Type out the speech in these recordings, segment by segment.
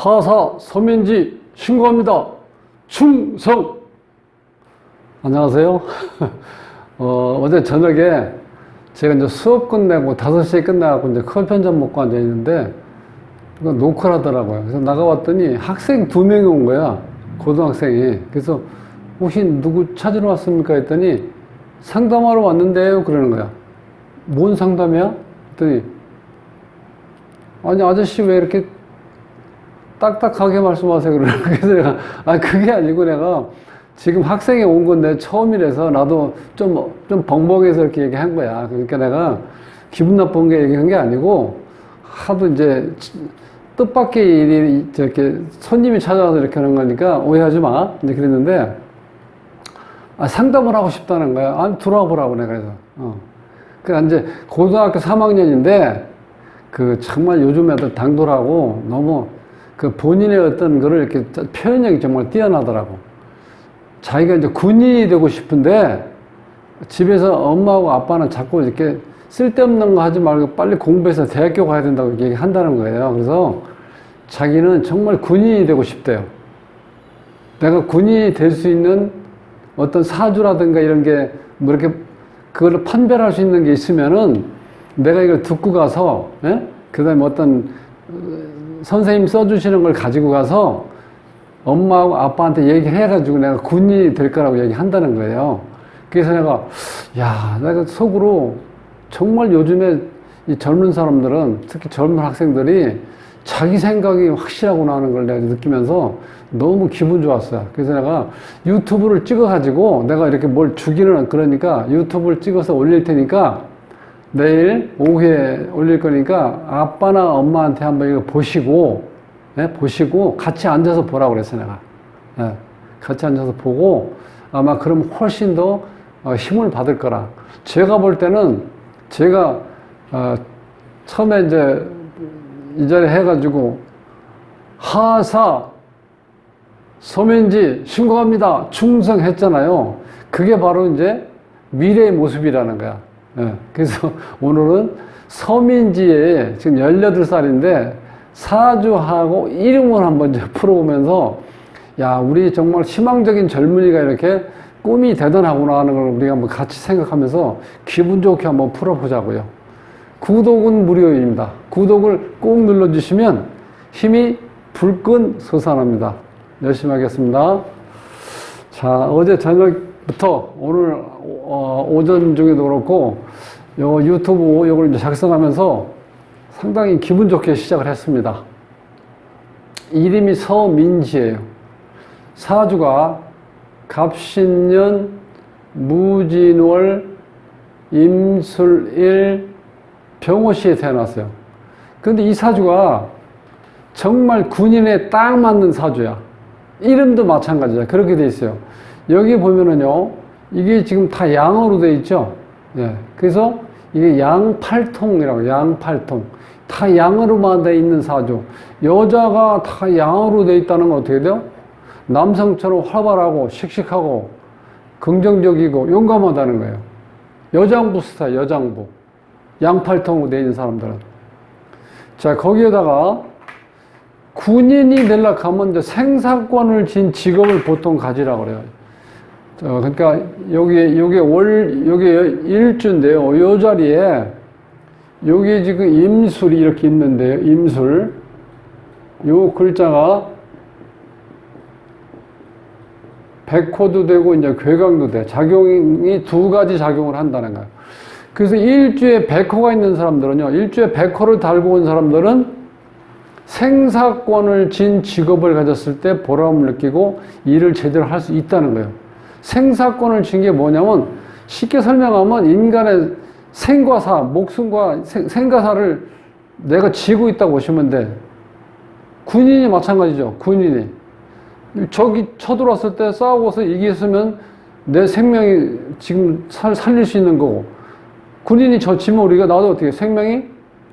하사 서민지 신고합니다. 충성! 안녕하세요. 어제 저녁에 제가 이제 수업 끝내고 5시에 끝나고 이제 커피 한 잔 먹고 앉아있는데 노크를 하더라고요. 그래서 나가봤더니 학생 2명이 온 거야. 고등학생이. 그래서 혹시 누구 찾으러 왔습니까? 했더니 상담하러 왔는데요. 그러는 거야. 뭔 상담이야? 했더니 아니 아저씨 왜 이렇게 딱딱하게 말씀하세요? 그러는 거야. 그래서 내가 그게 아니고 내가 지금 학생이 온 건데 처음이라서 나도 좀 벙벙해서 이렇게 얘기한 거야. 그러니까 내가 기분 나쁜 게 얘기한 게 아니고 하도 이제 뜻밖의 일이 저렇게 손님이 찾아와서 이렇게 하는 거니까 오해하지 마. 이제 그랬는데 상담을 하고 싶다는 거야. 들어와 보라고 내가 그래서. 그러니까 이제 고등학교 3학년인데 그 정말 요즘 애들 당돌하고 너무 그 본인의 어떤 거를 이렇게 표현력이 정말 뛰어나더라고. 자기가 이제 군인이 되고 싶은데 집에서 엄마하고 아빠는 자꾸 이렇게 쓸데없는 거 하지 말고 빨리 공부해서 대학교 가야 된다고 얘기한다는 거예요. 그래서 자기는 정말 군인이 되고 싶대요. 내가 군인이 될 수 있는 어떤 사주라든가 이런 게 뭐 이렇게 그걸 판별할 수 있는 게 있으면은 내가 이걸 듣고 가서, 그 다음에 어떤 선생님 써주시는 걸 가지고 가서 엄마하고 아빠한테 얘기해가지고 내가 군인이 될 거라고 얘기한다는 거예요. 그래서 내가 속으로 정말 요즘에 이 젊은 사람들은 특히 젊은 학생들이 자기 생각이 확실하구나 하는 걸 내가 느끼면서 너무 기분 좋았어요. 그래서 내가 유튜브를 찍어가지고 내가 이렇게 뭘 주기는 그러니까 유튜브를 찍어서 올릴 테니까 내일 오후에 올릴 거니까 아빠나 엄마한테 한번 이거 보시고 같이 앉아서 보라고 그랬어 내가. 같이 앉아서 보고 아마 그럼 훨씬 더 힘을 받을 거라. 제가 볼 때는 제가 처음에 이제 이 자리 해가지고 하사 서민지 신고합니다. 충성했잖아요. 그게 바로 이제 미래의 모습이라는 거야. 그래서 오늘은 서민지에 지금 18살인데 사주하고 이름을 한번 이제 풀어보면서 우리 정말 희망적인 젊은이가 이렇게 꿈이 대단하구나 하는 걸 우리가 한번 같이 생각하면서 기분 좋게 한번 풀어보자고요. 구독은 무료입니다. 구독을 꼭 눌러주시면 힘이 불끈 솟아납니다. 열심히 하겠습니다. 자, 어제 저녁부터 오늘 오전 중에도 그렇고 요 유튜브 요걸 이제 작성하면서 상당히 기분 좋게 시작을 했습니다. 이름이 서민지예요. 사주가 갑신년, 무진월, 임술일, 병호시에 태어났어요. 근데 이 사주가 정말 군인에 딱 맞는 사주야. 이름도 마찬가지야. 그렇게 돼 있어요. 여기 보면은요, 이게 지금 다 양으로 돼 있죠? 그래서 이게 양팔통이라고, 양팔통. 다 양으로만 돼 있는 사주. 여자가 다 양으로 돼 있다는 건 어떻게 돼요? 남성처럼 활발하고, 씩씩하고, 긍정적이고, 용감하다는 거예요. 여장부 스타일, 여장부. 양팔통으로 돼 있는 사람들은. 자, 거기에다가 군인이 되려고 하면 이제 생사권을 진 직업을 보통 가지라고 그래요. 그러니까 요게 일주인데요. 요 자리에 요게 지금 임술이 이렇게 있는데요. 임술. 요 글자가 백호도 되고 이제 괴강도 돼. 작용이 2가지 작용을 한다는 거예요. 그래서 일주에 백호가 있는 사람들은요. 일주에 백호를 달고 온 사람들은 생사권을 진 직업을 가졌을 때 보람을 느끼고 일을 제대로 할 수 있다는 거예요. 생사권을 진 게 뭐냐면 쉽게 설명하면 인간의 생과 사, 목숨과 생과 사를 내가 지고 있다고 보시면 돼. 군인이 마찬가지죠. 군인이. 적이 쳐들어왔을 때 싸우고서 이겼으면 내 생명이 지금 살릴 수 있는 거고, 군인이 져치면 우리가 나도 어떻게 생명이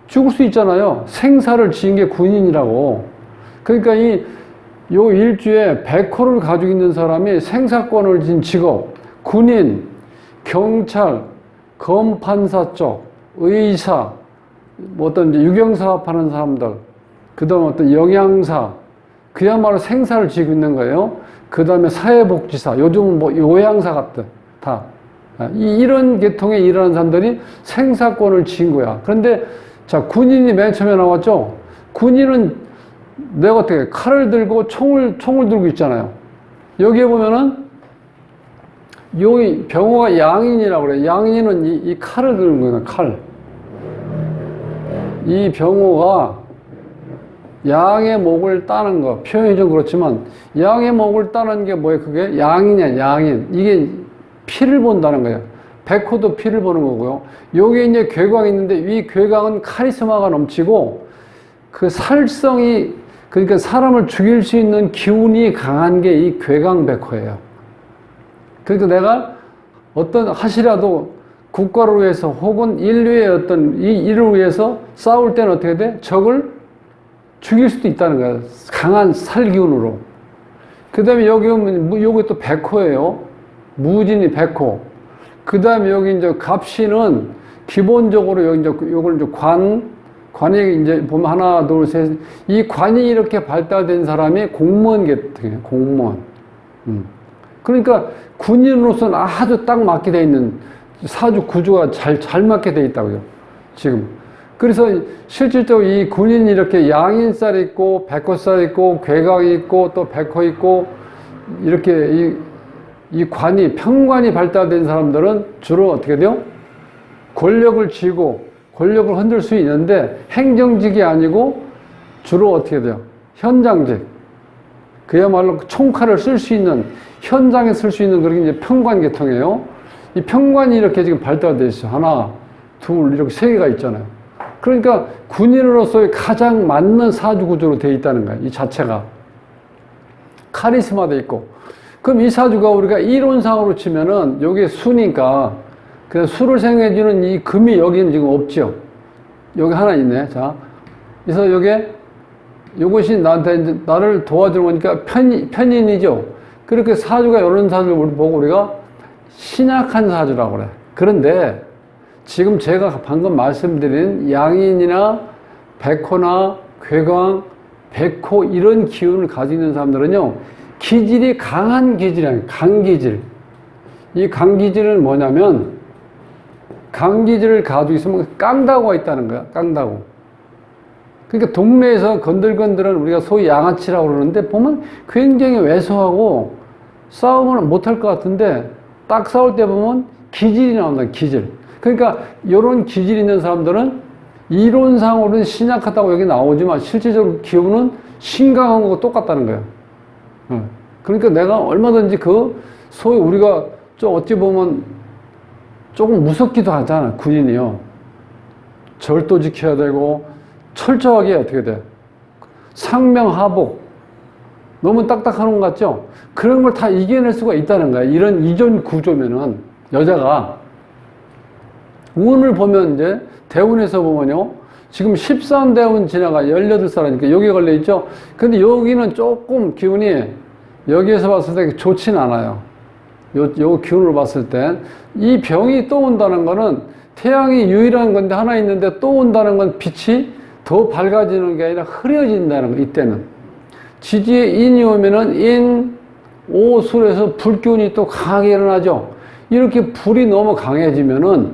죽을 수 있잖아요. 생사를 지은 게 군인이라고. 그러니까 요 일주에 백호를 가지고 있는 사람이 생사권을 진 직업, 군인, 경찰, 검판사 쪽, 의사, 뭐 어떤 이제 유경사업 하는 사람들, 그 다음 어떤 영양사, 그야말로 생사를 지고 있는 거예요. 그 다음에 사회복지사, 요즘은 뭐 요양사 같은, 다. 이런 계통에 일하는 사람들이 생사권을 쥔 거야. 그런데, 자, 군인이 맨 처음에 나왔죠? 군인은 내가 어떻게 칼을 들고 총을 들고 있잖아요. 여기에 보면은, 여기 병호가 양인이라고 그래요. 양인은 이 칼을 들는 거예요, 칼. 이 병호가 양의 목을 따는 거, 표현이 좀 그렇지만, 양의 목을 따는 게 뭐예요? 그게 양이냐, 양인. 이게 피를 본다는 거예요. 백호도 피를 보는 거고요. 여기에 이제 괴광이 있는데, 이 괴광은 카리스마가 넘치고, 그 살성이, 그러니까 사람을 죽일 수 있는 기운이 강한 게 이 괴광 백호예요. 그러니까 내가 어떤 하시라도 국가를 위해서 혹은 인류의 어떤 이 일을 위해서 싸울 때는 어떻게 돼? 적을 죽일 수도 있다는 거야. 강한 살기운으로. 그 다음에 여기 또 백호예요. 무진이 백호. 그 다음에 여기 이제 갑신은 기본적으로 여기 이제 요걸 이제 관이 이제 보면 하나, 둘, 셋. 이 관이 이렇게 발달된 사람이 공무원 계통이에요. 공무원. 그러니까 군인으로서는 아주 딱 맞게 돼 있는 사주 구조가 잘 맞게 돼 있다고요. 지금. 그래서 실질적으로 이 군인이 이렇게 양인살 있고, 백호살 있고, 괴각이 있고, 또 백호 있고, 이렇게 이 관이, 평관이 발달된 사람들은 주로 어떻게 돼요? 권력을 쥐고, 권력을 흔들 수 있는데, 행정직이 아니고, 주로 어떻게 돼요? 현장직. 그야말로 총칼을 쓸 수 있는, 현장에 쓸 수 있는 그런 게 이제 평관 계통이에요. 이 평관이 이렇게 지금 발달되어 있어요. 하나, 둘, 이렇게 세 개가 있잖아요. 그러니까 군인으로서의 가장 맞는 사주 구조로 되어 있다는 거예요. 이 자체가. 카리스마도 있고. 그럼 이 사주가 우리가 이론상으로 치면은 여기에 수니까, 그래서 수를 생해주는 이 금이 여기는 지금 없죠. 여기 하나 있네. 자. 그래서 요것이 나를 도와주는 거니까 편인이죠. 그렇게 사주가 이런 사주를 보고 우리가 신약한 사주라고 그래. 그런데 지금 제가 방금 말씀드린 양인이나 백호나 괴광, 백호 이런 기운을 가지고 있는 사람들은요, 기질이 강한 기질이에요. 강기질. 이 강기질은 뭐냐면, 강기질을 가지고 있으면 깡다구가 있다는 거야. 깡다구. 그러니까 동네에서 건들건들한 우리가 소위 양아치라고 그러는데 보면 굉장히 왜소하고 싸움을 못할 것 같은데 딱 싸울 때 보면 기질이 나온다. 기질. 그러니까 이런 기질 있는 사람들은 이론상으로는 신약하다고 여기 나오지만 실질적으로 기운은 신강한 거고 똑같다는 거예요. 그러니까 내가 얼마든지 소위 우리가 좀 어찌 보면 조금 무섭기도 하잖아. 군인이요. 절도 지켜야 되고 철저하게 어떻게 돼? 상명하복. 너무 딱딱한 것 같죠? 그런 걸 다 이겨낼 수가 있다는 거야. 이런 이전 구조면은 여자가 운을 보면 이제 대운에서 보면요. 지금 13대운 지나가 18살이니까 여기 걸려 있죠? 근데 여기는 조금 기운이 여기에서 봤을 때 좋진 않아요. 요 기운으로 봤을 땐 이 병이 또 온다는 거는 태양이 유일한 건데 하나 있는데 또 온다는 건 빛이 더 밝아지는 게 아니라 흐려진다는 거, 이때는. 지지에 인이 오면은 인, 오술에서 불기운이 또 강하게 일어나죠. 이렇게 불이 너무 강해지면은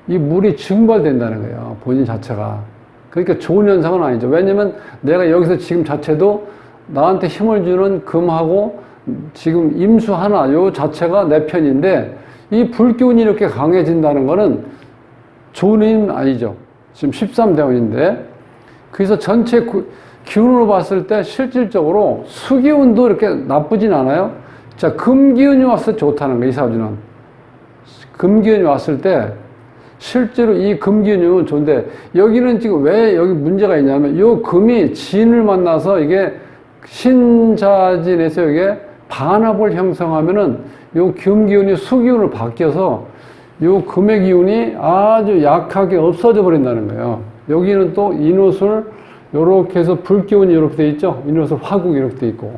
이 물이 증발된다는 거예요. 본인 자체가. 그러니까 좋은 현상은 아니죠. 왜냐면 내가 여기서 지금 자체도 나한테 힘을 주는 금하고 지금 임수 하나, 요 자체가 내 편인데 이 불기운이 이렇게 강해진다는 거는 좋은 힘 아니죠. 지금 13대운인데. 그래서 전체 기운으로 봤을 때 실질적으로 수기운도 이렇게 나쁘진 않아요. 자, 금기운이 왔을 때 좋다는 거예요, 이 사주는. 금기운이 왔을 때 실제로 이 금기운이 좋은데 여기는 지금 왜 여기 문제가 있냐면 요 금이 진을 만나서 이게 신자진에서 이게 반합을 형성하면은 요 금기운이 수기운으로 바뀌어서 요 금의 기운이 아주 약하게 없어져 버린다는 거예요. 여기는 또 인호술 요렇게 해서 불기운이 이렇게 돼 있죠. 인호술 화국이 이렇게 돼 있고.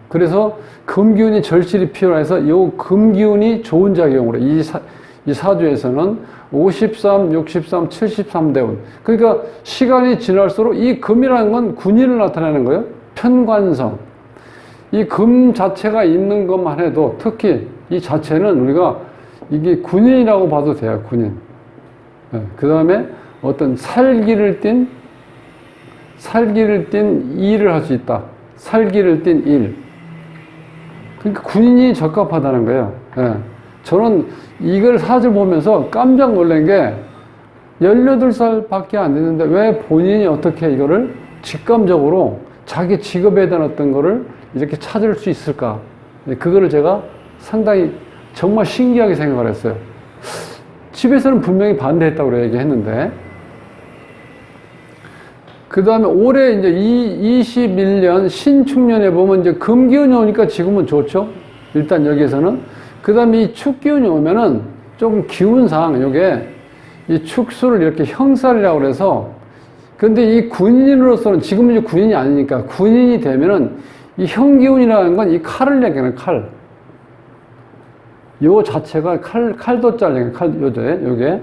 그래서 금기운이 절실히 필요해서 요 금기운이 좋은 작용으로 이 사주에서는 53, 63, 73대운. 그러니까 시간이 지날수록 이 금이라는 건 군인을 나타내는 거예요. 편관성. 이 금 자체가 있는 것만 해도 특히 이 자체는 우리가 이게 군인이라고 봐도 돼요, 군인. 그 다음에 어떤 살기를 띤 일을 할 수 있다. 살기를 띤 일. 그러니까 군인이 적합하다는 거예요. 저는 이걸 사실 보면서 깜짝 놀란 게 18살 밖에 안 됐는데 왜 본인이 어떻게 이거를 직감적으로 자기 직업에 대한 어떤 거를 이렇게 찾을 수 있을까? 그거를 제가 상당히 정말 신기하게 생각을 했어요. 집에서는 분명히 반대했다고 얘기했는데, 그 다음에 올해 이제 21년 신축년에 보면 이제 금기운이 오니까 지금은 좋죠. 일단 여기에서는. 그 다음에 이 축기운이 오면은 조금 기운상, 요게 이 축수를 이렇게 형살이라고 그래서, 근데 이 군인으로서는 지금은 이제 군인이 아니니까 군인이 되면은 이 형기운이라는 건 이 칼을 얘기하는 칼. 요 자체가 칼도자를 요게.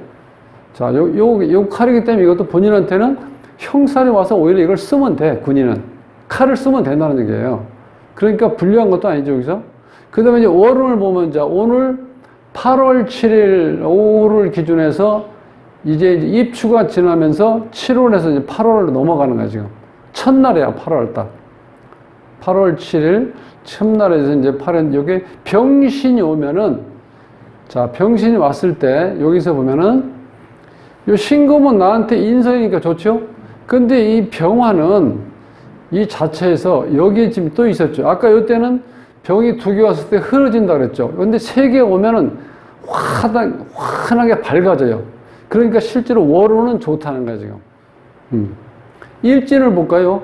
자, 요 칼이기 때문에 이것도 본인한테는 형살이 와서 오히려 이걸 쓰면 돼, 군인은. 칼을 쓰면 된다는 얘기예요. 그러니까 불리한 것도 아니죠, 여기서. 그 다음에 이제 월운을 보면 이제 오늘 8월 7일 오후를 기준해서 이제 입추가 지나면서 7월에서 이제 8월로 넘어가는 거야, 지금. 첫날이야, 8월 딱. 8월 7일, 첫날에서 이제 8월, 여기 병신이 오면은, 자, 병신이 왔을 때, 여기서 보면은, 요 신금은 나한테 인성이니까 좋죠? 근데 이 병화는 이 자체에서 여기에 지금 또 있었죠. 아까 요때는 병이 2개 왔을 때 흐려진다 그랬죠. 근데 3개 오면은 환하게 밝아져요. 그러니까 실제로 월호는 좋다는 거야, 지금. 일진을 볼까요?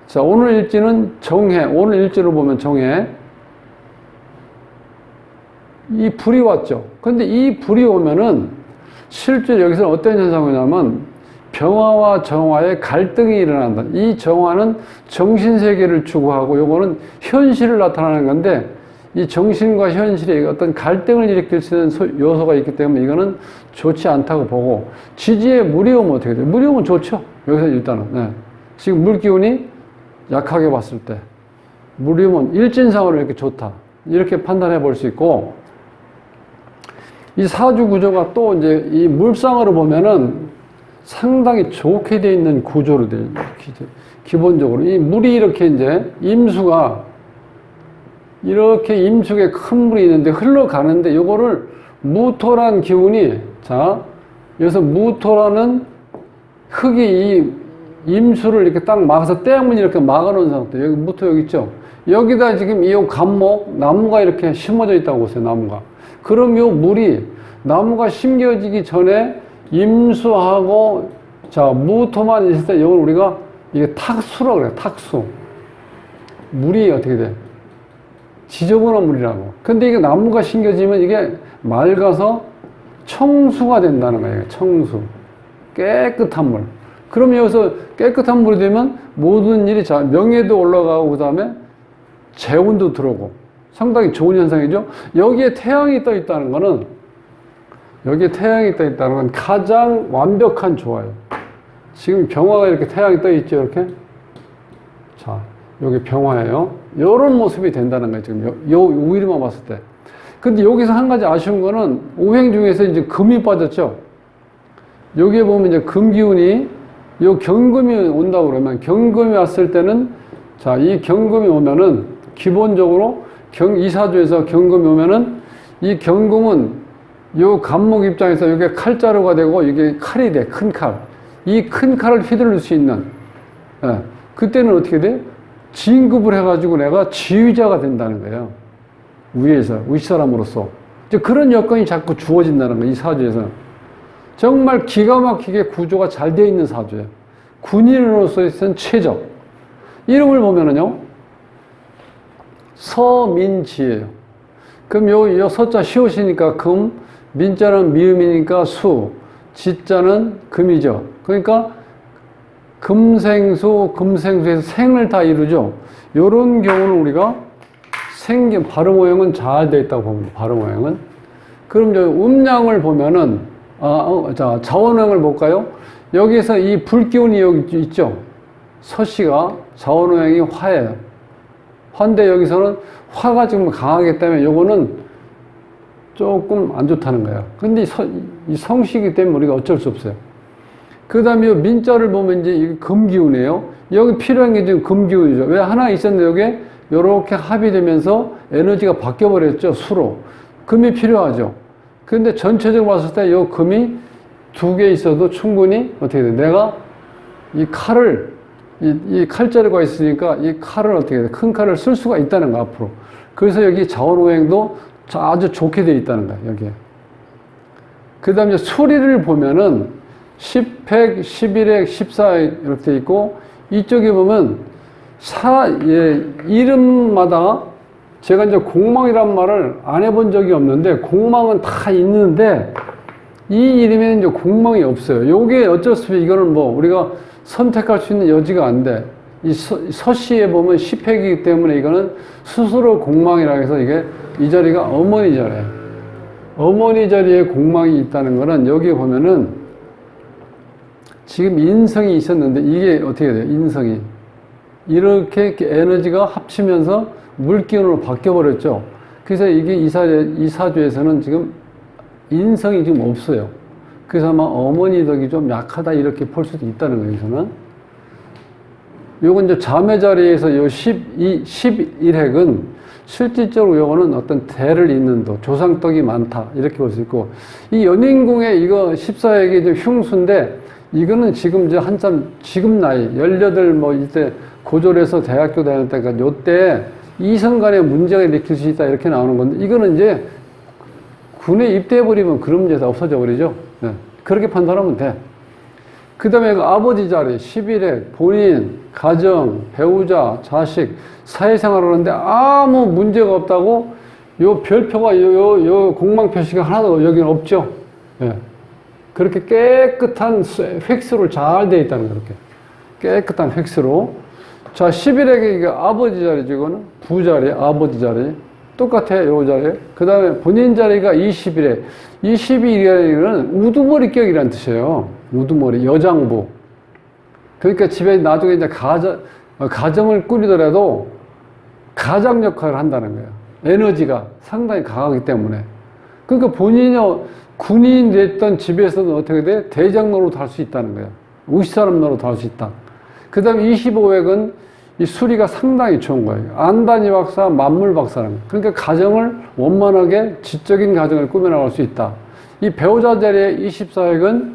자, 오늘 일진은 정해. 오늘 일진을 보면 정해. 이 불이 왔죠. 근데 이 불이 오면은 실제 여기서 어떤 현상이 오냐면 병화와 정화의 갈등이 일어난다. 이 정화는 정신세계를 추구하고 요거는 현실을 나타나는 건데 이 정신과 현실의 어떤 갈등을 일으킬 수 있는 요소가 있기 때문에 이거는 좋지 않다고 보고 지지에 물이 오면 어떻게 돼요? 물이 오면 좋죠. 여기서 일단은. 네. 지금 물기운이 약하게 봤을 때 물이 오면 일진상으로 이렇게 좋다. 이렇게 판단해 볼 수 있고 이 사주 구조가 또 이제 이 물상으로 보면은 상당히 좋게 돼 있는 구조로 돼 있는 기본적으로 이 물이 이렇게 이제 임수가 이렇게 임수에 큰 물이 있는데 흘러가는데 요거를 무토란 기운이 자 여기서 무토라는 흙이 이 임수를 이렇게 딱 막아서 떼양문이 이렇게 막아놓은 상태. 여기 무토 여기 있죠. 여기다 지금 이 감목 나무가 이렇게 심어져 있다고 보세요. 나무가. 그럼 요 물이 나무가 심겨지기 전에 임수하고 자 무토만 있을 때 이걸 우리가 이게 탁수라고 그래요. 탁수. 물이 어떻게 돼? 지저분한 물이라고. 근데 이게 나무가 심겨지면 이게 맑아서 청수가 된다는 거예요. 청수. 깨끗한 물. 그럼 여기서 깨끗한 물이 되면 모든 일이 자 명예도 올라가고 그 다음에 재운도 들어오고 상당히 좋은 현상이죠. 여기에 태양이 떠 있다는 거는 여기에 태양이 떠 있다는 건 가장 완벽한 조화예요. 지금 병화가 이렇게 태양이 떠 있죠, 이렇게. 자, 여기 병화예요. 이런 모습이 된다는 거예요, 지금 요 우위로만 봤을 때. 근데 여기서 한 가지 아쉬운 거는 오행 중에서 이제 금이 빠졌죠. 여기에 보면 이제 금기운이 요 경금이 온다고 그러면 경금이 왔을 때는 자, 이 경금이 오면은 기본적으로 이 사주에서 경금이 오면은 이 경금은 요 간목 입장에서 이게 칼자루가 되고 이게 칼이 돼, 큰 칼. 이 큰 칼을 휘두를 수 있는, 예. 그때는 어떻게 돼? 진급을 해가지고 내가 지휘자가 된다는 거예요. 위에서, 윗사람으로서. 이제 그런 여건이 자꾸 주어진다는 거예요, 이 사주에서. 정말 기가 막히게 구조가 잘 되어 있는 사주예요. 군인으로서는 최적. 이름을 보면은요, 서민지예요. 그럼 요 서자 시옷이니까 금, 민자는 미음이니까 수, 지자는 금이죠. 그러니까 금생수에서 생을 다 이루죠. 요런 경우는 우리가 발음 오형은 잘 되어 있다고 봅니다. 발음 오형은. 그럼 저 음양을 보면은 자 자원형을 볼까요? 여기서 이 불기운이 여기 있죠. 서씨가 자원오행이 화예요. 화인데 여기서는 화가 지금 강하기 때문에 요거는 조금 안 좋다는 거예요. 근데 이 성씨이기 때문에 우리가 어쩔 수 없어요. 그 다음에 이 민자를 보면 이제 이게 금기운이에요. 여기 필요한 게 지금 금기운이죠. 왜 하나 있었는데 여기에 요렇게 합이 되면서 에너지가 바뀌어버렸죠. 수로. 금이 필요하죠. 근데 전체적으로 봤을 때 요 금이 두 개 있어도 충분히 어떻게 돼? 내가 이 칼을, 이 칼자루가 있으니까 이 칼을 어떻게 돼? 큰 칼을 쓸 수가 있다는 거, 앞으로. 그래서 여기 자원오행도 아주 좋게 돼 있다는 거야, 여기에. 그 다음에 수리를 보면은 10획, 11획, 14획 이렇게 돼 있고, 이쪽에 보면 이름마다 제가 이제 공망이란 말을 안 해본 적이 없는데, 공망은 다 있는데, 이 이름에는 이제 공망이 없어요. 요게 어쩔 수 없이 이거는 뭐 우리가 선택할 수 있는 여지가 안 돼. 이 서씨에 보면 10획이기 때문에 이거는 스스로 공망이라고 해서 이게 이 자리가 어머니 자리예요. 어머니 자리에 공망이 있다는 거는 여기 보면은 지금 인성이 있었는데 이게 어떻게 돼요? 인성이. 이렇게 에너지가 합치면서 물기운으로 바뀌어버렸죠. 그래서 이게 이 사주에서는 지금 인성이 지금 없어요. 그래서 아마 어머니 덕이 좀 약하다 이렇게 볼 수도 있다는 거예요, 여기서는. 요건 이제 자매 자리에서 요 11핵은 실질적으로 요거는 어떤 대를 잇는 도, 조상덕이 많다 이렇게 볼 수 있고, 이 연인궁에 이거 14핵이 좀 흉수인데, 이거는 지금 이제 한참 지금 나이 18 뭐 이때 고졸해서 대학교 다닐 때까지 요때 이성 간에 문제가 일으킬 수 있다 이렇게 나오는 건데, 이거는 이제 군에 입대해버리면 그런 문제 다 없어져 버리죠. 네. 그렇게 판단하면 돼. 그 다음에 아버지 자리, 11핵, 본인, 가정, 배우자, 자식, 사회생활을 하는데 아무 문제가 없다고 요 별표가 요 공망 표시가 하나도 여기는 없죠. 네. 그렇게 깨끗한 획수로 잘 되어 있다는 거예요. 이렇게 깨끗한 획수로. 자, 11핵이 아버지 자리죠. 이거는 부자리, 아버지 자리. 똑같아요, 요 자리. 그 다음에 본인 자리가 21회. 22일에는 우두머리격이라는 뜻이에요. 우두머리, 여장부. 그러니까 집에 나중에 이제 가정을 꾸리더라도 가장 역할을 한다는 거예요. 에너지가 상당히 강하기 때문에. 그러니까 본인이 군인이 됐던 집에서는 어떻게 돼? 대장 노릇 할 수 있다는 거예요. 우시사람 노릇 할 수 있다. 그 다음에 25획은 이 수리가 상당히 좋은 거예요. 안단이 박사, 만물 박사라는 거예요. 그러니까 가정을 원만하게 지적인 가정을 꾸며나갈 수 있다. 이 배우자 자리의 24획은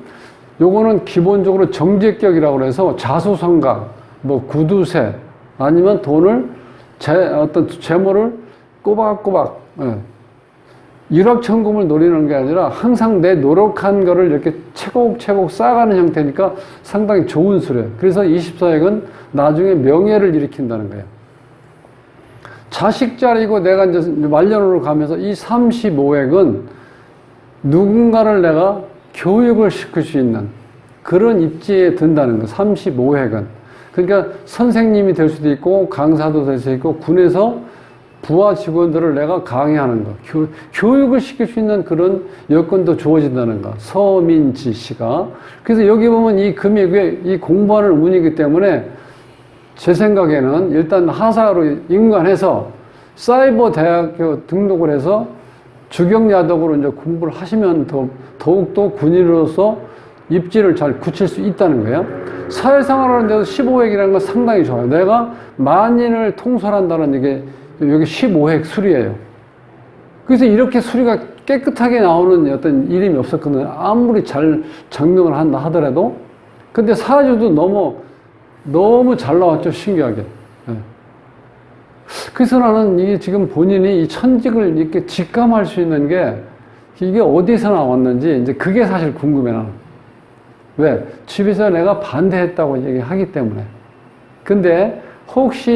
요거는 기본적으로 정제격이라고 해서 자수성가, 뭐 구두쇠, 아니면 돈을, 어떤 재물을 꼬박꼬박, 일확천금을 노리는 게 아니라 항상 내 노력한 거를 이렇게 채곡채곡 쌓아가는 형태니까 상당히 좋은 수래요. 그래서 24획은 나중에 명예를 일으킨다는 거예요. 자식 자리고 내가 이제 말년으로 가면서 이 35획은 누군가를 내가 교육을 시킬 수 있는 그런 입지에 든다는 거예요. 35획은. 그러니까 선생님이 될 수도 있고 강사도 될 수 있고 군에서 부하 직원들을 내가 강의하는 거, 교육을 시킬 수 있는 그런 여건도 주어진다는 거. 서민지 씨가. 그래서 여기 보면 이 금이 이 공부하는 운이기 때문에 제 생각에는 일단 하사로 인관해서 사이버 대학교 등록을 해서 주경야독으로 이제 공부를 하시면 더욱더 군인으로서 입지를 잘 굳힐 수 있다는 거예요. 사회생활 하는 데서 15획이라는 건 상당히 좋아요. 내가 만인을 통솔한다는 이게 여기 15획 수리예요. 그래서 이렇게 수리가 깨끗하게 나오는 어떤 이름이 없었거든요. 아무리 잘 정명을 한다 하더라도. 근데 사주도 너무 잘 나왔죠, 신기하게. 네. 그래서 나는 이게 지금 본인이 이 천직을 이렇게 직감할 수 있는 게 이게 어디서 나왔는지 이제 그게 사실 궁금해, 나는. 왜? 집에서 내가 반대했다고 얘기하기 때문에. 근데 혹시